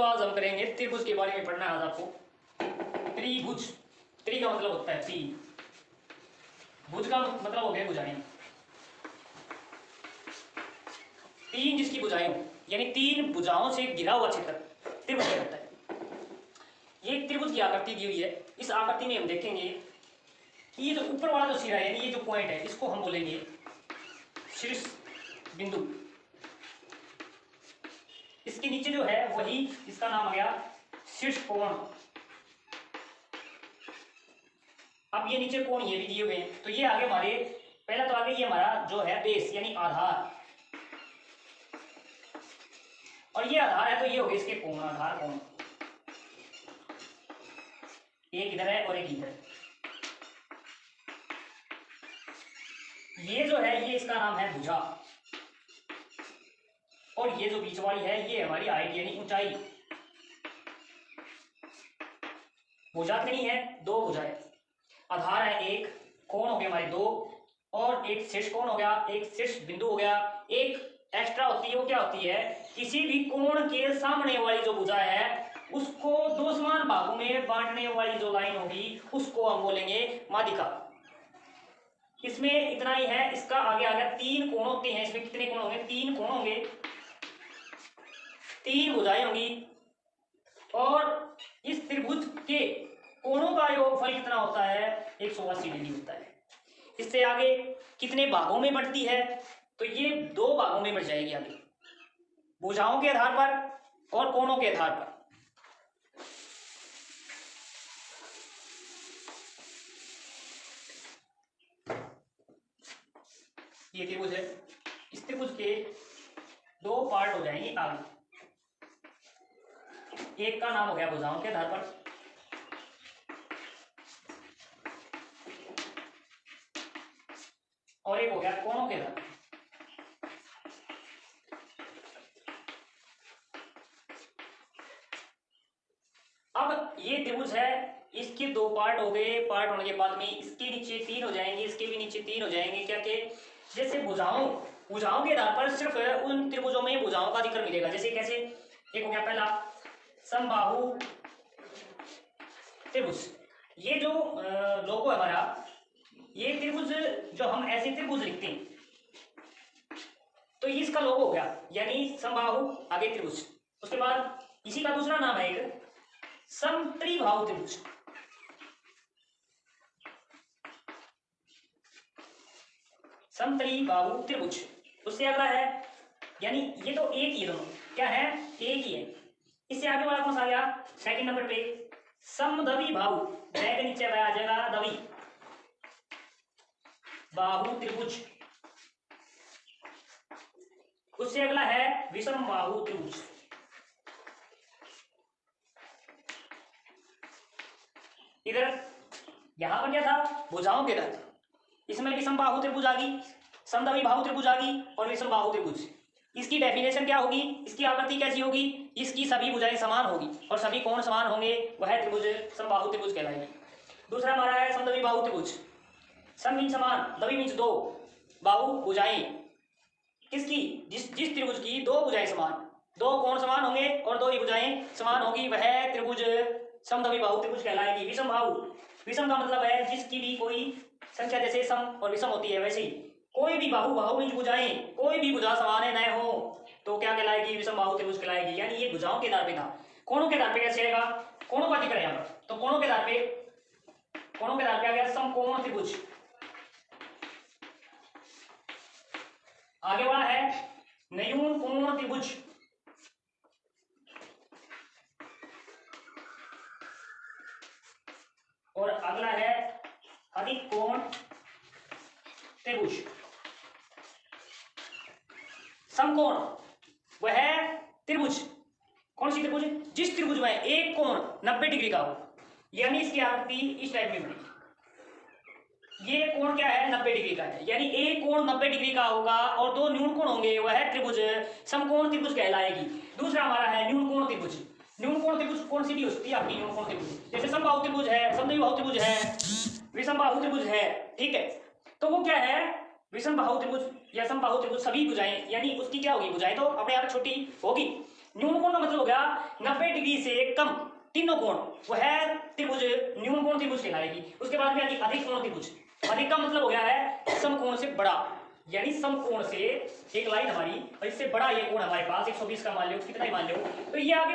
तो आज हम करेंगे त्रिभुज के बारे में पढ़ना है आज आपको। त्रिभुज, त्रि का मतलब होता है तीन, भुज का मतलब हो गया भुजाएं। तीन जिसकी भुजाएं हो यानी तीन भुजाओं से घिरा हुआ क्षेत्र त्रिभुज कहलाता है। ये त्रिभुज की आकृति दी हुई है। इस आकृति में हम देखेंगे कि ये जो ऊपर वाला जो सिरा है यानी ये जो पॉइंट है इसको हम बोलेंगे शीर्ष बिंदु। इसके नीचे जो है वही इसका नाम आ गया शीर्ष कोण। अब ये नीचे कोण ये भी दिए हुए हैं, तो ये आगे हमारे पहला तो आगे ये हमारा जो है बेस यानी आधार, और ये आधार है तो ये हो गए इसके कोण, आधार कोण। एक इधर है और एक इधर। ये जो है ये इसका नाम है भुजा, और ये जो बीच वाली है ये हमारी हाइट यानी ऊंचाई। भुजा कितनी है? दो भुजाएं। आधार है एक, कोण हो गए हमारे दो, और एक शीर्ष कोण हो गया, एक शीर्ष बिंदु हो गया। एक एक्स्ट्रा होती है, वो क्या होती है? किसी भी कोण के सामने वाली जो भुजा है उसको दो समान भागों में बांटने वाली जो लाइन होगी उसको हम बोलेंगे माध्यिका। इसमें इतना ही है। इसका आगे आ गया तीन कोण होते हैं। इसमें कितने कोण होंगे? तीन कोण होंगे, तीन भुजाएं होंगी, और इस त्रिभुज के कोणों का योगफल कितना होता है? 180 डिग्री होता है। इससे आगे कितने भागों में बढ़ती है? तो ये दो भागों में बढ़ जाएगी आगे, भुजाओं के आधार पर और कोणों के आधार पर। ये त्रिभुज है, इस त्रिभुज के दो पार्ट हो जाएंगे आगे। एक का नाम हो गया भुजाओं के आधार पर, और एक हो गया कोणों के आधार पर। अब ये त्रिभुज है, इसके दो पार्ट हो गए। पार्ट होने के बाद में इसके नीचे तीन हो जाएंगे, इसके भी नीचे तीन हो जाएंगे। क्या के? जैसे भुजाओं के आधार पर सिर्फ उन त्रिभुजों में भुजाओं का जिक्र मिलेगा। जैसे कैसे? एक हो गया पहला समबाहु त्रिभुज। ये जो लोगो है हमारा, ये त्रिभुज जो हम ऐसे त्रिभुज लिखते हैं तो ये इसका लोगो हो गया यानी समबाहु आगे त्रिभुज। उसके बाद इसी का दूसरा नाम है एक समत्रिबाहु त्रिभुज। समत्रिबाहु त्रिभुज। उससे अगला है, यानी ये तो एक ही दोनों क्या है? एक ही है। इससे आगे वाला कौन सा आ गया? सेकंड नंबर पे समद्विबाहु। के नीचे आ जाएगा दवी बाहु त्रिभुज। उससे अगला है विषम बाहु त्रिभुज। इधर यहां पर क्या था? भुजाओं के तहत। इसमें विषम बाहु त्रिभुज आ गई, समद्वि बाहु त्रिभुज आ गई, और विषम बाहु त्रिभुज। इसकी डेफिनेशन क्या होगी? इसकी आकृति कैसी होगी? इसकी सभी भुजाएं समान होगी और सभी कोण समान होंगे, वह त्रिभुज समबाहु त्रिभुज कहलाएगी। दूसरा हमारा है समद्वि बाहु त्रिभुज। सम मीन्स समान, द्वि मीन्स दो, बाहु भुजाएं। किसकी? जिस त्रिभुज की दो भुजाएं समान, दो कोण समान होंगे और दो ही भुजाएं समान होगी, वह त्रिभुज समद्वि बाहु त्रिभुज कहलाएगी। विषम बाहु, विषम का मतलब है जिसकी भी कोई संख्या जैसे सम और विषम होती है वैसे ही कोई भी बाहु, बाहु मीन्स भुजाएं, कोई भी भुजा समान है न हो तो क्या कहलाएगी? विषम बाहु त्रिभुज कहलाएगी। यानी ये भुजाओं के आधार पे था। कोणों के आधार पे कैसे आएगा? कोणों का जिक्र है यहाँ पर, तो कोणों के आधार पे आ गया समकोण त्रिभुज। आगे वाला है न्यून कोण त्रिभुज। और अगला है अधिक कोण त्रिभुज। समकोण वह है त्रिभुज, कौन सी त्रिभुज? जिस त्रिभुज में एक कोण 90 डिग्री का हो, यानी इसकी आकृति इस टाइप में बनेगी। ये कोण क्या है? 90 डिग्री का है, यानी एक कोण 90 डिग्री का होगा और दो न्यून कोण होंगे, वह त्रिभुज समकोण त्रिभुज कहलाएगी। दूसरा हमारा है न्यून कोण त्रिभुज। न्यून कोण त्रिभुज कौन सी भी हो सकती है आपकी न्यून कोण त्रिभुज? जैसे समबाहु त्रिभुज है, समद्विबाहु त्रिभुज है, विषम बाहु त्रिभुज है, ठीक है। तो वो क्या है? विषम बाहु त्रिभुज या समबाहु त्रिभुज सभी भुजाएं, यानी उसकी क्या होगी? भुजाएं तो अपने आप छोटी होगी, न्यून कोण का मतलब हो गया 90 डिग्री से कम तीनों कोण, वो है त्रिभुज, न्यून कोण त्रिभुज कहलाएगी। उसके बाद में आएगी अधिक कोण त्रिभुज। अधिक का मतलब हो गया है समकोण से बड़ा, यानी समकोण से एक लाइन हमारी और इससे बड़ा ये कोण हमारे पास 120 का मान लो, कितना ही मान लो, तो ये आगे